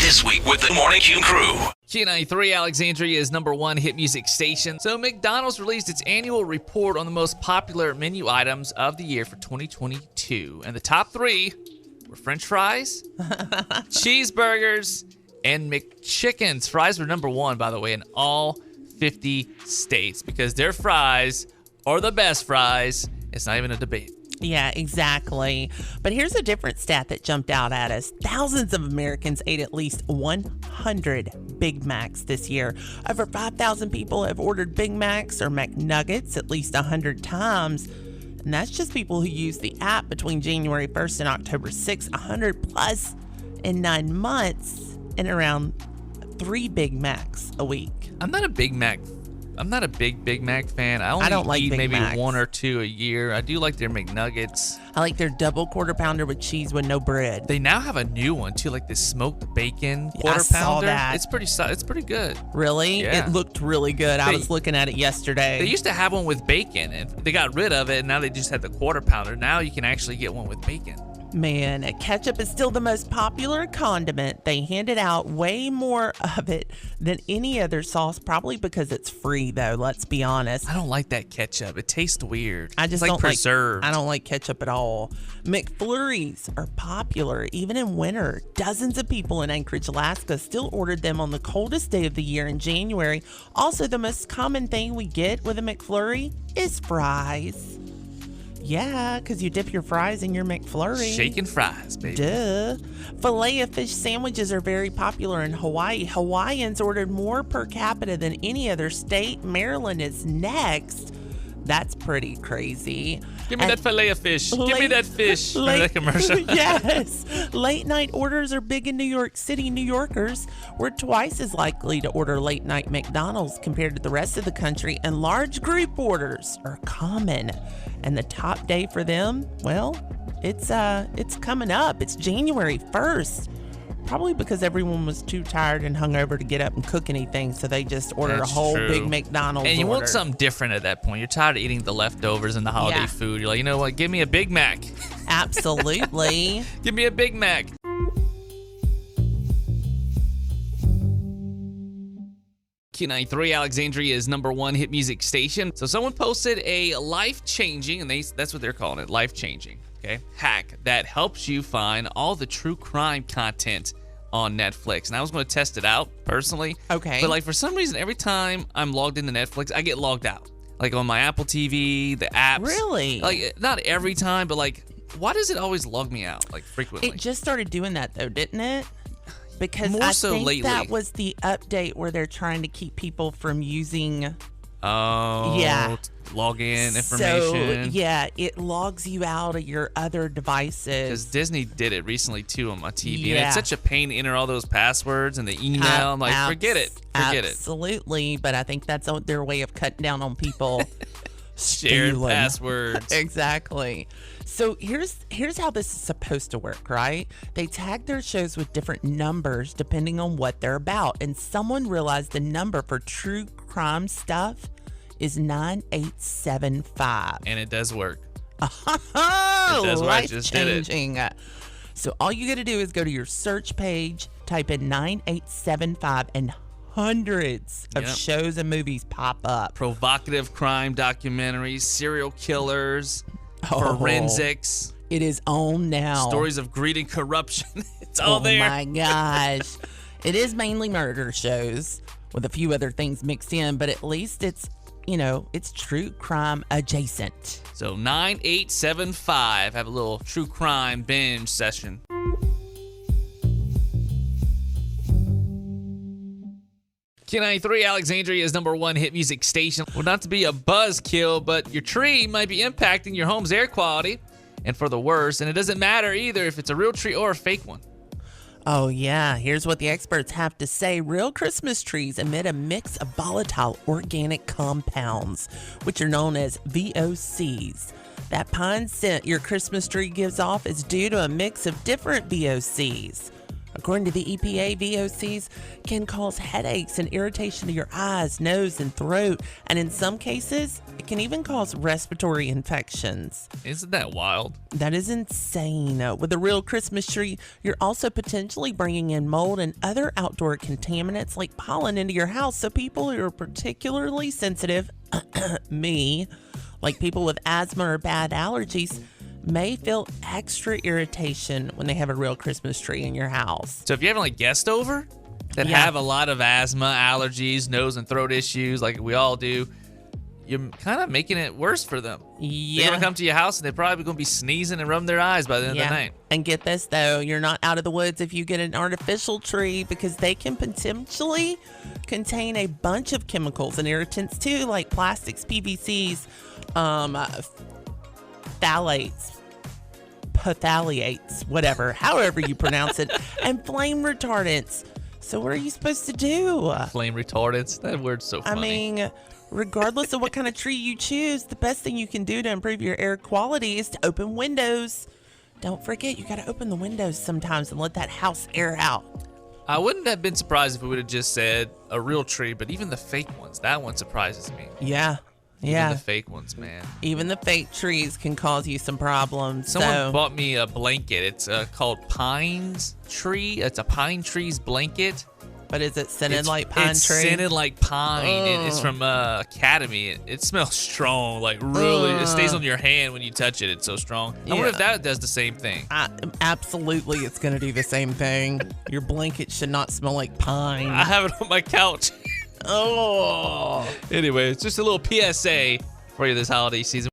This Week with the Morning Q crew. Q93 Alexandria is #1 hit music station. So McDonald's released its annual report on the most popular menu items of the year for 2022. And the top 3 were French fries, cheeseburgers, and McChickens. Fries were #1, by the way, in all 50 states because their fries are the best fries. It's not even a debate. Yeah, exactly. But here's a different stat that jumped out at us. Thousands of Americans ate at least 100 Big Macs this year. Over 5,000 people have ordered Big Macs or McNuggets at least 100 times. And that's just people who use the app between January 1st and October 6th. 100 plus in 9 months and around 3 Big Macs a week. I'm not a big Big Mac fan. I don't like eat Big maybe Macs. 1 or 2 a year. I do like their McNuggets. I like their double quarter pounder with cheese with no bread. They now have a new one too, like this smoked bacon Yeah, quarter I saw pounder. that. It's pretty good. Really? Yeah. It looked really good. I was looking at it yesterday. They used to have one with bacon, and they got rid of it, and now they just had the quarter pounder. Now you can actually get one with bacon. Man, ketchup is still the most popular condiment. They handed out way more of it than any other sauce, probably because it's free, though. Let's be honest. I don't like that ketchup. It tastes weird. I just it's like don't preserved. I don't like ketchup at all. McFlurries are popular, even in winter. Dozens of people in Anchorage, Alaska still ordered them on the coldest day of the year in January. Also, the most common thing we get with a McFlurry is fries. Yeah, because you dip your fries in your McFlurry. Shaking fries, baby. Duh. Filet of fish sandwiches are very popular in Hawaii. Hawaiians ordered more per capita than any other state. Maryland is next. That's pretty crazy. Give me that filet of fish. Give me that fish. Remember that commercial? Yes. Late night orders are big in New York City. New Yorkers were twice as likely to order late night McDonald's compared to the rest of the country, and large group orders are common. And the top day for them, well, it's coming up. It's January 1st. Probably because everyone was too tired and hungover to get up and cook anything, so they just ordered a whole big McDonald's And you order. want something different at that point. You're tired of eating the leftovers and the holiday food. You're like, you know what? Give me a Big Mac. Absolutely. Give me a Big Mac. Q93 Alexandria is #1 hit music station. So someone posted a life-changing, and that's what they're calling it, life-changing, okay, hack that helps you find all the true crime content on Netflix. And I was going to test it out personally. Okay. But like for some reason, every time I'm logged into Netflix, I get logged out. Like on my Apple TV, the apps. Really? Like not every time, but like, why does it always log me out like frequently? It just started doing that though, didn't it? Because More I so think lately. that was the update where they're trying to keep people from using. Oh, Yeah. Login information. So, yeah, it logs you out of your other Because devices. Disney did it recently too on my TV, and Yeah. it's such a pain to enter all those passwords and the email. I'm like, forget it. Absolutely, but I think that's their way of cutting down on people Shared stealing. passwords. Exactly. So here's how this is supposed to work, right? They tag their shows with different numbers depending on what they're about, and someone realized the number for true crime stuff is 9875. And it does work. Oh, It does work. I just did it. life-changing. So all you got to do is go to your search page, type in 9875, and hundreds of Yep. shows and movies pop up. Provocative crime documentaries, serial killers, Oh. forensics, It is on now. stories of greed and corruption. It's all there. Oh my gosh. It is mainly murder shows with a few other things mixed in, but at least it's, it's true crime adjacent. So 9875. Have a little true crime binge session. Q93 Alexandria is #1 hit music station. Well, not to be a buzzkill, but your tree might be impacting your home's air quality, and for the worse. And it doesn't matter either if it's a real tree or a fake one. Oh, yeah. Here's what the experts have to say. Real Christmas trees emit a mix of volatile organic compounds, which are known as VOCs. That pine scent your Christmas tree gives off is due to a mix of different VOCs. According to the EPA, VOCs can cause headaches and irritation to your eyes, nose, and throat. And in some cases, it can even cause respiratory infections. Isn't that wild? That is insane. With a real Christmas tree, you're also potentially bringing in mold and other outdoor contaminants like pollen into your house. So people who are particularly sensitive, me, like people with asthma or bad allergies, may feel extra irritation when they have a real Christmas tree in your house. So if you're having like guests over that have a lot of asthma, allergies, nose and throat issues like we all do, you're kind of making it worse for them. Yeah. They're going to come to your house and they're probably going to be sneezing and rubbing their eyes by the end of the night. And get this, though, you're not out of the woods if you get an artificial tree because they can potentially contain a bunch of chemicals and irritants, too, like plastics, PVCs, phthalates, whatever, however you pronounce it, and flame retardants. So what are you supposed to do? Flame retardants? That word's so funny. I mean, regardless of what kind of tree you choose, the best thing you can do to improve your air quality is to open windows. Don't forget, you got to open the windows sometimes and let that house air out. I wouldn't have been surprised if we would have just said a real tree, but even the fake ones, that one surprises me. Yeah. Even the fake ones, man. Even the fake trees can cause you some problems. Someone bought me a blanket. It's called Pines Tree. It's a pine trees blanket. But is it scented like pine it's tree? It's scented like pine. It's from Academy. It smells strong. Like really, it stays on your hand when you touch it. It's so strong. I wonder if that does the same thing. Absolutely, it's going to do the same thing. Your blanket should not smell like pine. I have it on my couch. Oh. Anyway, it's just a little PSA for you this holiday season.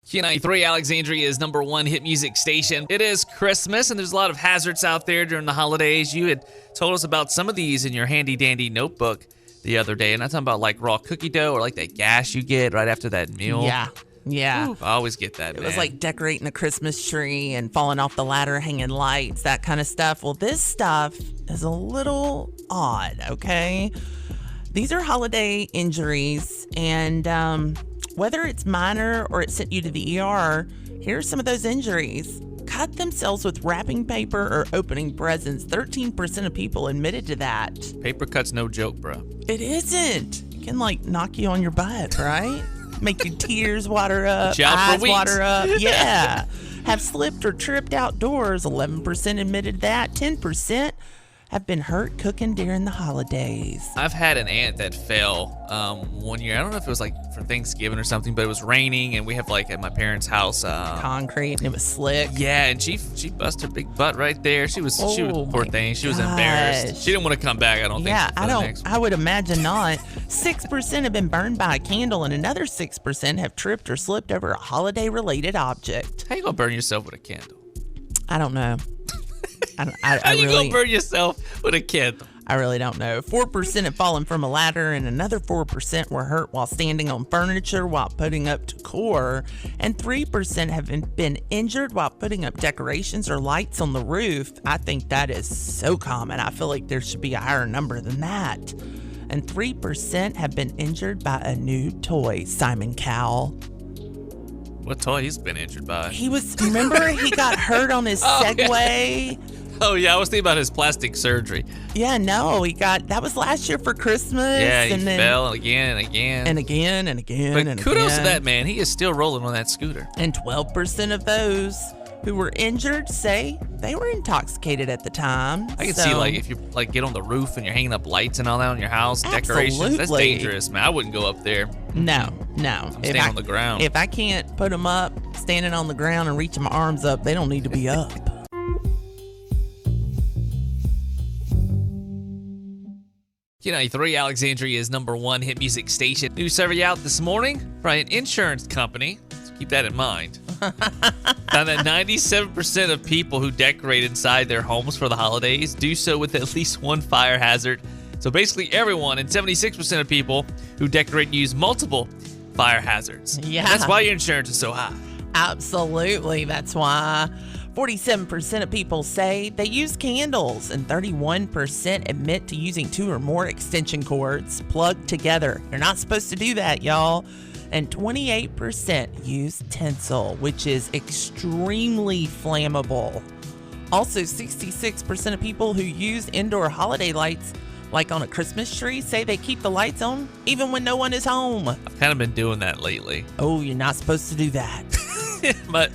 Q93 Alexandria is #1 hit music station. It is Christmas, and there's a lot of hazards out there during the holidays. You had told us about some of these in your handy-dandy notebook the other day, and I'm talking about like raw cookie dough or like that gas you get right after that meal. Yeah. Ooh, I always get that, It was like decorating a Christmas tree and falling off the ladder, hanging lights, that kind of stuff. Well, this stuff is a little odd, okay? These are holiday injuries, and whether it's minor or it sent you to the ER, here's some of those injuries. Cut themselves with wrapping paper or opening presents. 13% of people admitted to that. Paper cut's no joke, bro. It isn't. It can like knock you on your butt, right? Make your tears water up, eyes water up. Yeah. Have slipped or tripped outdoors. 11% admitted that. 10% have been hurt cooking during the holidays. I've had an aunt that fell one year. I don't know if it was like for Thanksgiving or something, but it was raining, and we have like at my parents' house concrete, and it was slick. Yeah, and she busted her big butt right there. She was poor thing. She was embarrassed. She didn't want to come back. I don't think. Yeah, I would imagine not. 6% have been burned by a candle, and another 6% have tripped or slipped over a holiday-related object. How you gonna burn yourself with a candle? I don't know. How you gonna burn yourself with a candle? I really don't know. 4% have fallen from a ladder, and another 4% were hurt while standing on furniture while putting up decor, and 3% have been injured while putting up decorations or lights on the roof. I think that is so common. I feel like there should be a higher number than that. And 3% have been injured by a new toy. Simon Cowell. What toy he's been injured by? Remember he got hurt on his Segway? Yeah. Oh, yeah, I was thinking about his plastic surgery. Yeah, no, that was last year for Christmas. Yeah, he fell again and again. And again and again but and kudos to that man. He is still rolling on that scooter. And 12% of those who were injured say they were intoxicated at the time. I can see, like, if you like get on the roof and you're hanging up lights and all that on your house, decorations, that's dangerous, man. I wouldn't go up there. No. I'm staying on the ground. If I can't put them up, standing on the ground and reaching my arms up, they don't need to be up. Q93 Alexandria is #1 hit music station. News survey out this morning by an insurance company. So keep that in mind. Found that 97% of people who decorate inside their homes for the holidays do so with at least one fire hazard. So basically everyone, and 76% of people who decorate use multiple fire hazards. Yeah. And that's why your insurance is so high. Absolutely. That's why. 47% of people say they use candles, and 31% admit to using 2 or more extension cords plugged together. You're not supposed to do that, y'all. and 28% use tinsel, which is extremely flammable. Also, 66% of people who use indoor holiday lights, like on a Christmas tree, say they keep the lights on even when no one is home. I've kind of been doing that lately. Oh, you're not supposed to do that.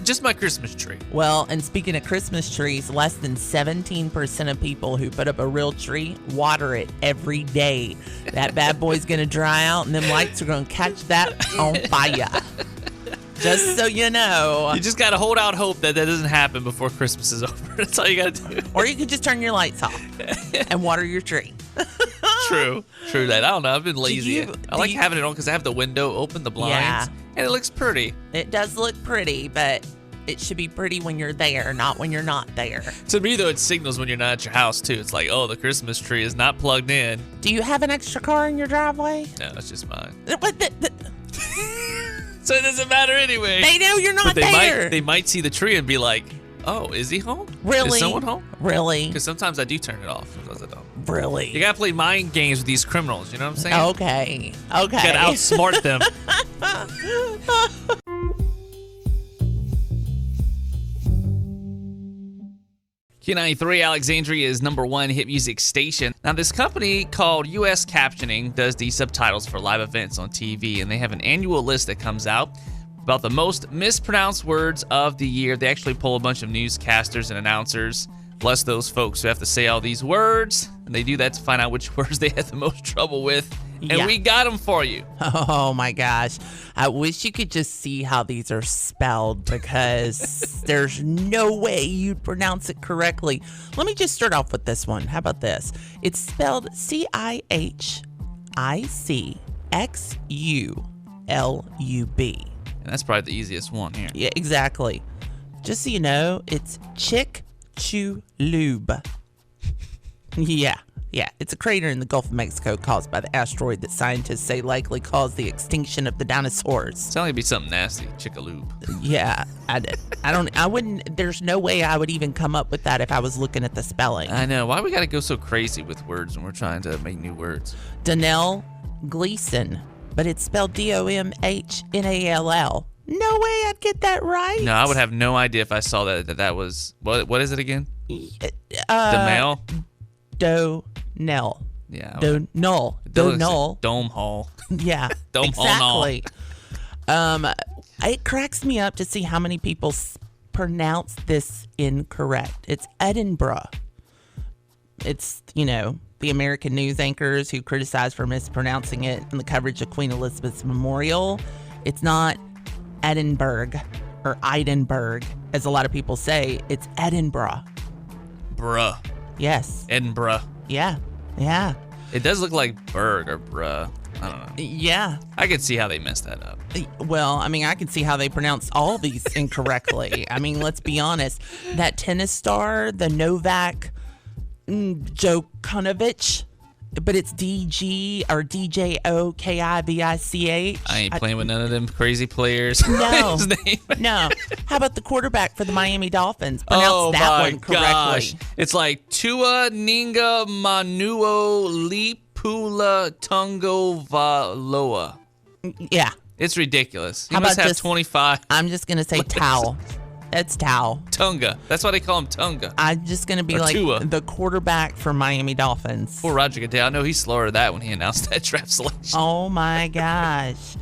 Just my Christmas tree. Well, and speaking of Christmas trees, less than 17% of people who put up a real tree water it every day. That bad boy's going to dry out, and them lights are going to catch that on fire. Just so you know. You just got to hold out hope that doesn't happen before Christmas is over. That's all you got to do. Or you could just turn your lights off and water your tree. True that. I don't know. I've been lazy. I like having it on because I have the window open, the blinds, and it looks pretty. It does look pretty, but it should be pretty when you're there, not when you're not there. To me, though, it signals when you're not at your house, too. It's like, oh, the Christmas tree is not plugged in. Do you have an extra car in your driveway? No, it's just mine. What So it doesn't matter anyway. They know you're not but there. They might see the tree and be like, oh, is he home? Really? Is someone home? Really? Because sometimes I do turn it off. Sometimes I don't. Really? You gotta play mind games with these criminals. You know what I'm saying? Okay. You gotta outsmart them. Q93 Alexandria is #1 hit music station. Now, this company called US Captioning does the subtitles for live events on TV, and they have an annual list that comes out about the most mispronounced words of the year. They actually pull a bunch of newscasters and announcers. Bless those folks who have to say all these words, and they do that to find out which words they had the most trouble with. And we got them for you. Oh my gosh. I wish you could just see how these are spelled because there's no way you'd pronounce it correctly. Let me just start off with this one. How about this? It's spelled CIHICXULUB. And that's probably the easiest one here. Yeah, exactly. Just so you know, it's Chicxulub. Yeah, it's a crater in the Gulf of Mexico caused by the asteroid that scientists say likely caused the extinction of the dinosaurs. It's only be something nasty, chickaloob. Yeah, I wouldn't, there's no way I would even come up with that if I was looking at the spelling. I know. Why we gotta go so crazy with words when we're trying to make new words? Donnell Gleason, but it's spelled Domhnall. No way I'd get that right. No, I would have no idea if I saw that was, what is it again? Donnell. Yeah. Donnell. Dome Hall. Yeah, Dome exactly. It cracks me up to see how many people pronounce this incorrect. It's Edinburgh. It's, the American news anchors who criticized for mispronouncing it in the coverage of Queen Elizabeth's memorial. It's not Edinburgh or Edinburgh, as a lot of people say. It's Edinburgh. Bruh. Yes. Edinburgh. Yeah. It does look like Berg or bruh. I don't know. Yeah. I could see how they messed that up. Well, I can see how they pronounce all these incorrectly. Let's be honest. That tennis star, the Novak Djokovic, but it's DG or DJOKIVICH. I ain't playing with none of them crazy players. No. His name. No. How about the quarterback for the Miami Dolphins? Pronounce that one correctly. Gosh. It's like Tua Ninga Manuo Lipula Tungo Valoa. Yeah. It's ridiculous. He How must about have just 25. I'm just going to say Tao. That's Tao. Tunga. That's why they call him Tunga. I'm just going to be like Tua. the quarterback for Miami Dolphins. Poor Roger Goodell. I know he slaughtered that when he announced that draft selection. Oh my gosh.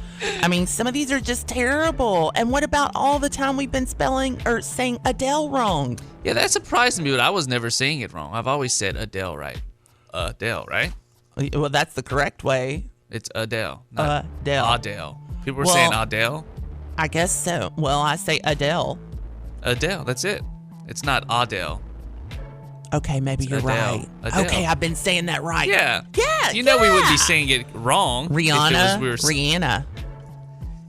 Some of these are just terrible. And what about all the time we've been spelling or saying Adele wrong? Yeah, that surprised me, but I was never saying it wrong. I've always said Adele right. Adele, right? Well, that's the correct way. It's Adele. Not Adele. Adele. People were saying Adele. I guess so. Well, I say Adele. Adele, that's it. It's not Adele. Okay, maybe It's you're Adele. right. Adele. Okay, I've been saying that right. Yeah. Yeah. You know we wouldn't be saying it wrong. Rihanna. If Rihanna.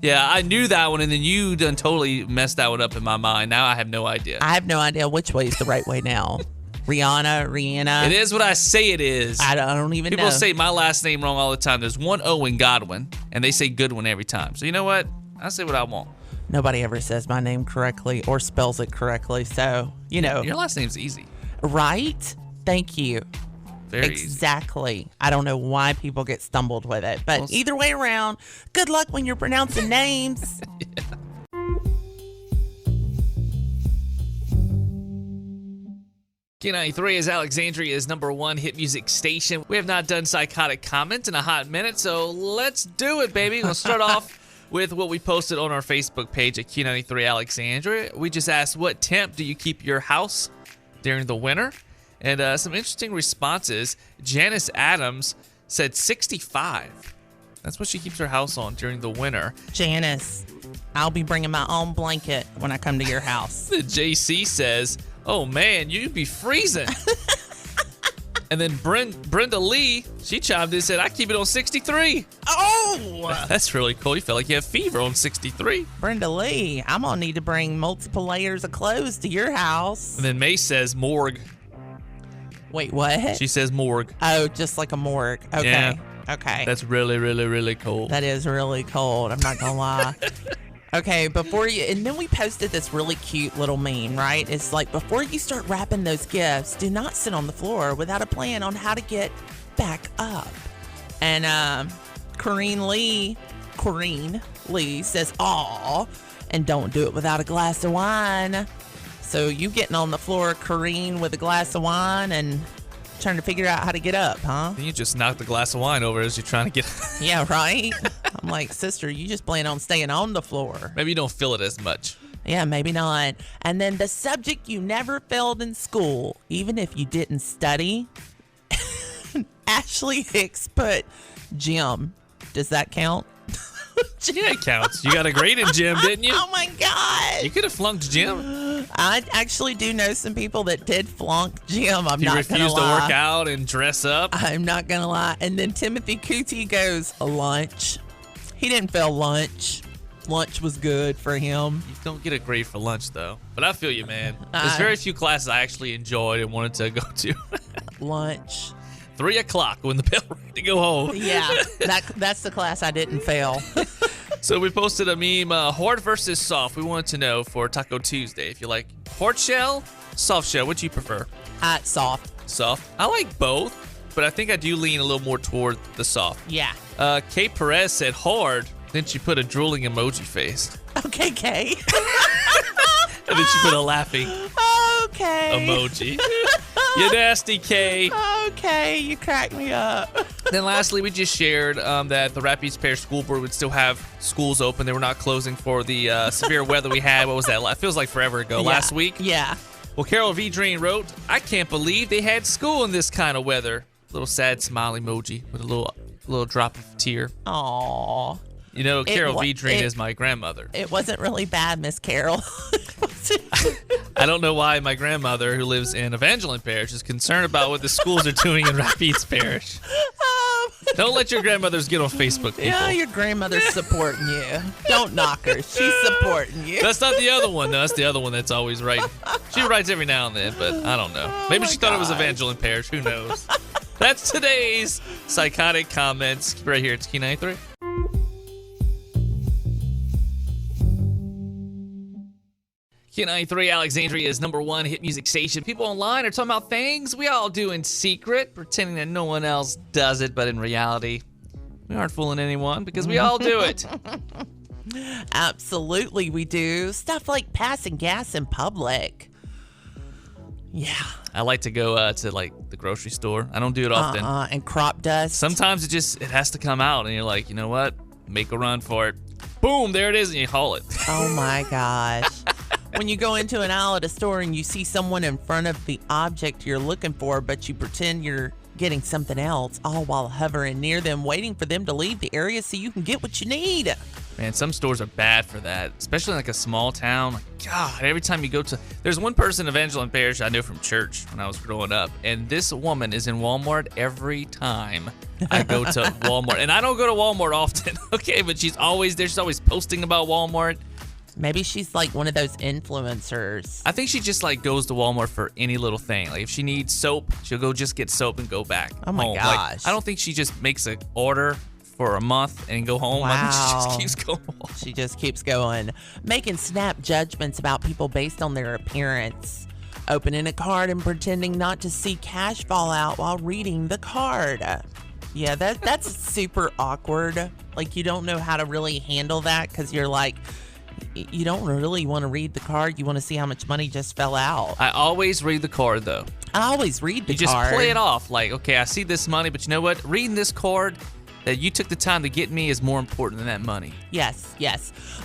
Yeah, I knew that one, and then you done totally messed that one up in my mind. Now I have no idea. I have no idea which way is the right way now. Rihanna. It is what I say it is. I don't even know. People say my last name wrong all the time. There's one O in Godwin, and they say Goodwin every time. So you know what? I say what I want. Nobody ever says my name correctly or spells it correctly. So, Your last name's easy. Right? Thank you. Very Exactly. I don't know why people get stumbled with it. But either way around, good luck when you're pronouncing names. Q93 is Alexandria's number one hit music station. We have not done Psychotic Comments in a hot minute, so let's do it, baby. We'll start off with what we posted on our Facebook page at Q93 Alexandria. We just asked, what temp do you keep your house during the winter? And some interesting responses. Janice Adams said 65. That's what she keeps her house on during the winter. Janice, I'll be bringing my own blanket when I come to your house. JC says, oh man, you'd be freezing. And then Brenda Lee, she chimed in and said, I keep it on 63. Oh! That's really cool. You feel like you have fever on 63. Brenda Lee, I'm going to need to bring multiple layers of clothes to your house. And then May says morgue. Wait, what? She says morgue. Oh, just like a morgue. Okay. Yeah. Okay. That's really, really, really cold. That is really cold. I'm not going to lie. Okay, and then we posted this really cute little meme, right? It's like, before you start wrapping those gifts, do not sit on the floor without a plan on how to get back up. And Corrine Lee says, aw, and don't do it without a glass of wine. So you getting on the floor, Corrine, with a glass of wine and trying to figure out how to get up, huh? Then you just knock the glass of wine over as you're trying to get Yeah, right? I'm like, sister, you just plan on staying on the floor. Maybe you don't feel it as much. Yeah, maybe not. And then the subject you never failed in school, even if you didn't study. Ashley Hicks put gym. Does that count? Yeah, it counts. You got a grade in gym, didn't you? Oh my God. You could have flunked gym. I actually do know some people that did flunk gym. I'm You not going to lie. refused to work out and dress up. I'm not going to lie. And then Timothy Cootie goes, lunch. He didn't fail lunch. Lunch was good for him. You don't get a grade for lunch, though. But I feel you, man. There's very few classes I actually enjoyed and wanted to go to. Lunch. 3 o'clock when the bell rang to go home. Yeah, that's the class I didn't fail. So we posted a meme, hard versus soft. We wanted to know for Taco Tuesday if you like hard shell, soft shell. What do you prefer? Soft. Soft. I like both, but I think I do lean a little more toward the soft. Yeah. Kate Perez said hard. Then she put a drooling emoji face. Okay, Kay. And then she put a laughing Okay. emoji. You nasty, Kay. Okay, you cracked me up. Then lastly, we just shared that the Rapides Parish School Board would still have schools open. They were not closing for the severe weather we had. What was that? It feels like forever ago. Last week? Yeah. Well, Carol V. Drain wrote, I can't believe they had school in this kind of weather. Little sad smile emoji with a little drop of tear. Aww. You know, Carol V. Drain is my grandmother. It wasn't really bad, Miss Carol. I don't know why my grandmother, who lives in Evangeline Parish, is concerned about what the schools are doing in Rapides Parish. Don't let your grandmothers get on Facebook, people. Yeah, your grandmother's supporting you. Don't knock her. She's supporting you. That's not the other one. No, that's the other one that's always writing. She writes every now and then, but I don't know. Maybe she thought it was Evangeline Parish. Who knows? That's today's Psychotic Comments right here at Q93. Q93 Alexandria's number one hit music station. People online are talking about things we all do in secret, pretending that no one else does it, but in reality, we aren't fooling anyone because we all do it. Absolutely, we do. Stuff like passing gas in public. Yeah. I like to go to like the grocery store. I don't do it often. And crop dust. Sometimes it has to come out, and you're like, you know what? Make a run for it. Boom, there it is, and you haul it. Oh my gosh. When you go into an aisle at a store and you see someone in front of the object you're looking for, but you pretend you're getting something else, all while hovering near them, waiting for them to leave the area so you can get what you need. Man, some stores are bad for that, especially in like a small town. Like, God, every time you go to... There's one person in Evangeline Parish I knew from church when I was growing up, and this woman is in Walmart every time I go to Walmart. And I don't go to Walmart often, okay, but she's always there. She's always posting about Walmart. Maybe she's like one of those influencers. I think she just like goes to Walmart for any little thing. Like if she needs soap, she'll go just get soap and go back. Oh my home. gosh. Like, I don't think she just makes an order for a month and go home. Wow. I think she just keeps going. She just keeps going. Making snap judgments about people based on their appearance. Opening a card and pretending not to see cash fall out while reading the card. Yeah, that's super awkward. Like, you don't know how to really handle that because you're like, you don't really want to read the card. You want to see how much money just fell out. I always read the card, though. I always read the card. You just play it off like, okay, I see this money, but you know what? Reading this card that you took the time to get me is more important than that money. Yes.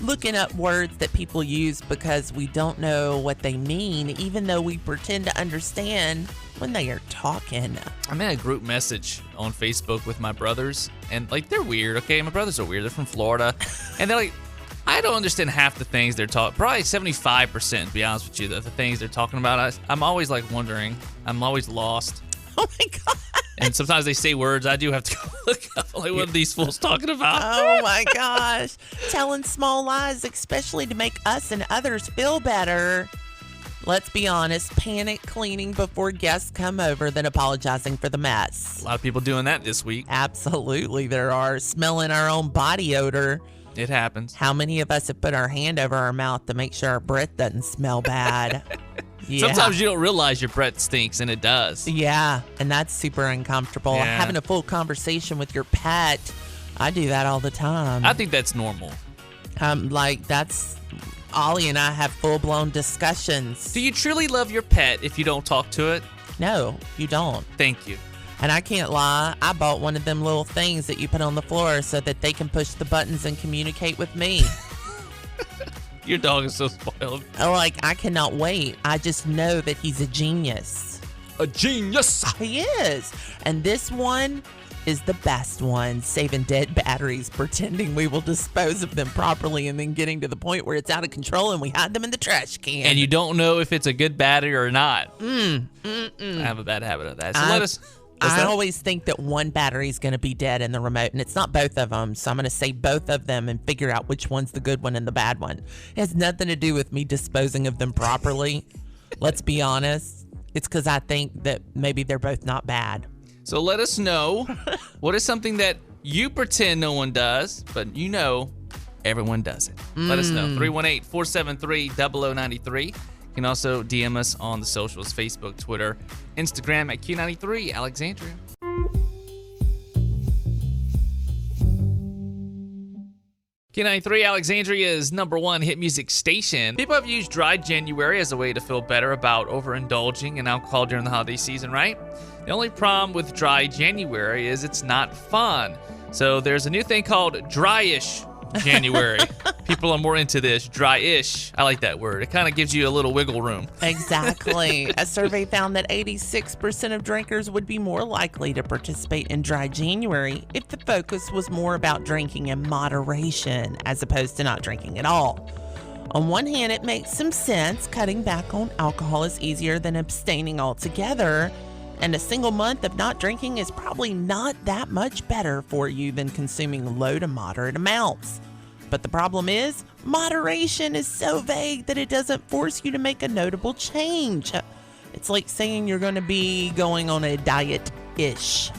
Looking up words that people use because we don't know what they mean, even though we pretend to understand when they are talking. I'm in a group message on Facebook with my brothers, and like, they're weird, okay? My brothers are weird. They're from Florida, and they're like, I don't understand half the things they're talking. Probably 75%, to be honest with you, the things they're talking about. I'm always like wondering. I'm always lost. Oh my God. And sometimes they say words I do have to go look up. Like, what are these fools talking about? Oh my gosh. Telling small lies, especially to make us and others feel better. Let's be honest, panic cleaning before guests come over, then apologizing for the mess. A lot of people doing that this week. Absolutely, there are. Smelling our own body odor. It happens. How many of us have put our hand over our mouth to make sure our breath doesn't smell bad? Yeah. Sometimes you don't realize your breath stinks, and it does. Yeah, and that's super uncomfortable. Yeah. Having a full conversation with your pet, I do that all the time. I think that's normal. That's Ollie and I have full-blown discussions. Do you truly love your pet if you don't talk to it? No, you don't. Thank you. And I can't lie, I bought one of them little things that you put on the floor so that they can push the buttons and communicate with me. Your dog is so spoiled. Like, I cannot wait. I just know that he's a genius. A genius! He is. And this one is the best one, saving dead batteries, pretending we will dispose of them properly, and then getting to the point where it's out of control and we hide them in the trash can. And you don't know if it's a good battery or not. I have a bad habit of that. So let us... I always think that one battery is going to be dead in the remote, and it's not both of them. So I'm going to say both of them and figure out which one's the good one and the bad one. It has nothing to do with me disposing of them properly. Let's be honest. It's because I think that maybe they're both not bad. So let us know what is something that you pretend no one does, but you know everyone does it. Let us know. 318-473-0093. You can also DM us on the socials, Facebook, Twitter, Instagram at Q93 Alexandria. Q93 Alexandria's #1 hit music station. People have used dry January as a way to feel better about overindulging in alcohol during the holiday season, right? The only problem with dry January is it's not fun. So there's a new thing called dry-ish January. People are more into this, dry-ish. I like that word. It kind of gives you a little wiggle room. Exactly. A survey found that 86% of drinkers would be more likely to participate in dry January if the focus was more about drinking in moderation as opposed to not drinking at all. On one hand, it makes some sense. Cutting back on alcohol is easier than abstaining altogether. And a single month of not drinking is probably not that much better for you than consuming low to moderate amounts. But the problem is, moderation is so vague that it doesn't force you to make a notable change. It's like saying you're going to be going on a diet-ish.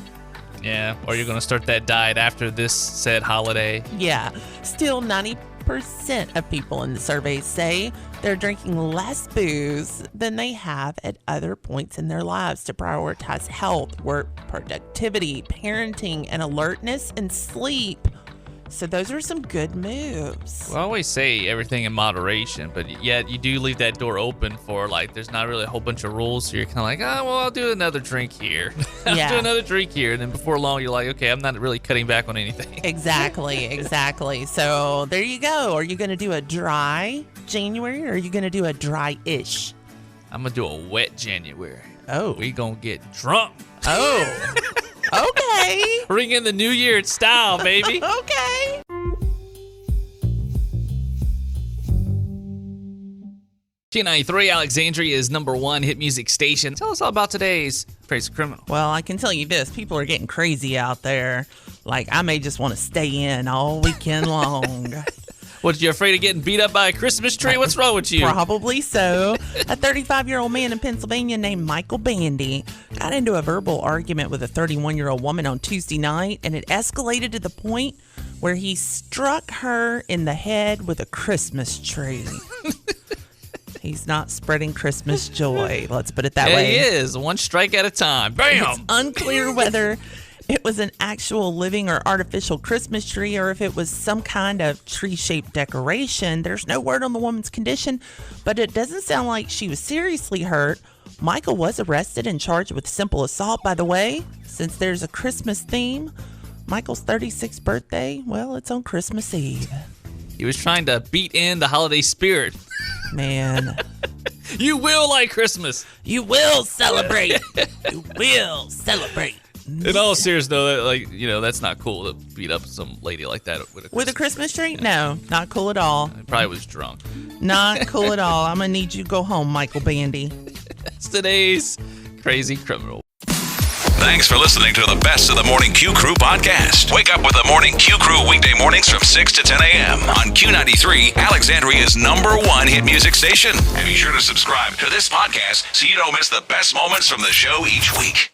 Yeah, or you're going to start that diet after this said holiday. Yeah, still 90% of people in the survey say they're drinking less booze than they have at other points in their lives to prioritize health, work, productivity, parenting, and alertness and sleep. So those are some good moves. Well, I always say everything in moderation, but yet you do leave that door open for, like, there's not really a whole bunch of rules. So you're kind of like, oh, well, I'll do another drink here. I'll do another drink here. And then before long, you're like, okay, I'm not really cutting back on anything. Exactly. So there you go. Are you going to do a dry January or are you going to do a dry-ish? I'm going to do a wet January. Oh. We going to get drunk. Oh. Okay. Ring in the New Year style, baby. Okay. Q93 Alexandria's #1 hit music station. Tell us all about today's Crazy Criminal. Well, I can tell you this. People are getting crazy out there. Like, I may just want to stay in all weekend long. What, you afraid of getting beat up by a Christmas tree? What's wrong with you? Probably so. A 35-year-old man in Pennsylvania named Michael Bandy got into a verbal argument with a 31-year-old woman on Tuesday night, and it escalated to the point where he struck her in the head with a Christmas tree. He's not spreading Christmas joy. Let's put it that Yeah, way. he is. One strike at a time. Bam! It's unclear whether it was an actual living or artificial Christmas tree or if it was some kind of tree-shaped decoration. There's no word on the woman's condition, but it doesn't sound like she was seriously hurt. Michael was arrested and charged with simple assault, by the way. Since there's a Christmas theme, Michael's 36th birthday, well, it's on Christmas Eve. He was trying to beat in the holiday spirit. Man. You will like Christmas. You will celebrate. You will celebrate. In all seriousness, though, that's not cool to beat up some lady like that with a Christmas tree. No, not cool at all. He probably was drunk. Not cool at all. I'm going to need you to go home, Michael Bandy. That's today's Crazy Criminal. Thanks for listening to the Best of the Morning Q Crew podcast. Wake up with the Morning Q Crew weekday mornings from 6 to 10 a.m. on Q93, Alexandria's #1 hit music station. And be sure to subscribe to this podcast so you don't miss the best moments from the show each week.